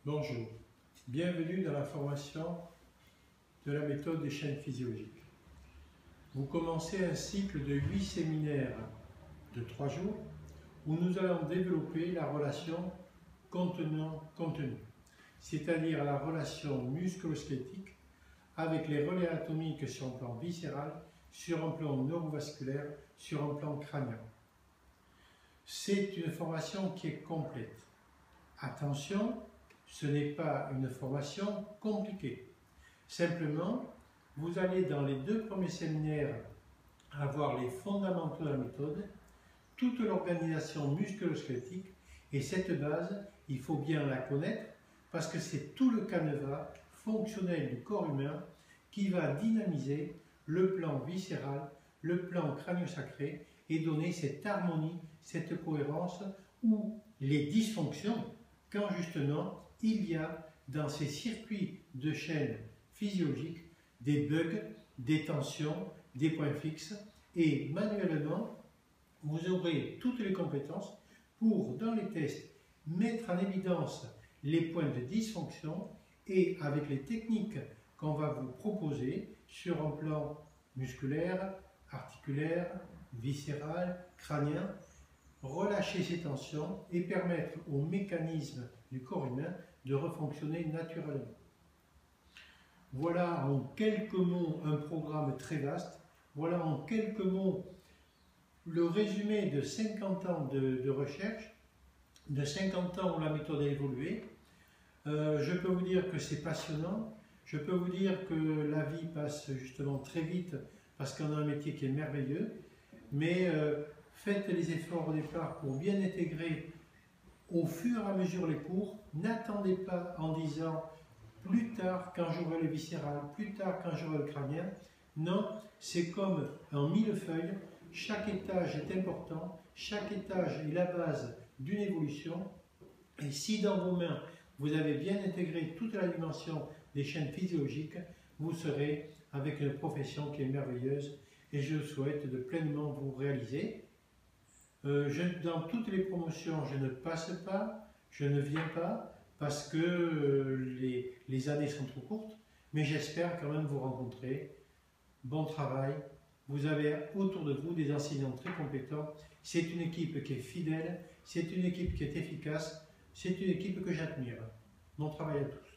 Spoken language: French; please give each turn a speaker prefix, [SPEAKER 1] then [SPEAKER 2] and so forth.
[SPEAKER 1] Bonjour, bienvenue dans la formation de la méthode des chaînes physiologiques. Vous commencez un cycle de 8 séminaires de 3 jours où nous allons développer la relation contenant-contenu, c'est-à-dire la relation musculo-squelettique avec les relais anatomiques sur un plan viscéral, sur un plan neurovasculaire, sur un plan crânien. C'est une formation qui est complète. Attention, ce n'est pas une formation compliquée. Simplement, vous allez dans les 2 premiers séminaires avoir les fondamentaux de la méthode, toute l'organisation musculo-squelettique, et cette base, il faut bien la connaître parce que c'est tout le canevas fonctionnel du corps humain qui va dynamiser le plan viscéral, le plan crânio-sacré et donner cette harmonie, cette cohérence ou les dysfonctions quand justement il y a dans ces circuits de chaînes physiologiques des bugs, des tensions, des points fixes, et manuellement vous aurez toutes les compétences pour, dans les tests, mettre en évidence les points de dysfonction et avec les techniques qu'on va vous proposer sur un plan musculaire, articulaire, viscéral, crânien, relâcher ces tensions et permettre aux mécanismes du corps humain de refonctionner naturellement. Voilà en quelques mots un programme très vaste. Voilà en quelques mots le résumé de 50 ans de recherche, de 50 ans où la méthode a évolué. Je peux vous dire que c'est passionnant. Je peux vous dire que la vie passe justement très vite parce qu'on a un métier qui est merveilleux. Mais faites les efforts au départ pour bien intégrer au fur et à mesure les cours. N'attendez pas en disant plus tard quand j'aurai le viscéral, plus tard quand j'aurai le crânien. Non, c'est comme un millefeuille. Chaque étage est important, chaque étage est la base d'une évolution. Et si dans vos mains, vous avez bien intégré toute la dimension des chaînes physiologiques, vous serez avec une profession qui est merveilleuse et je souhaite de pleinement vous réaliser. Dans toutes les promotions, je ne passe pas, je ne viens pas parce que les années sont trop courtes, mais j'espère quand même vous rencontrer. Bon travail. Vous avez autour de vous des enseignants très compétents. C'est une équipe qui est fidèle, c'est une équipe qui est efficace, c'est une équipe que j'admire. Bon travail à tous.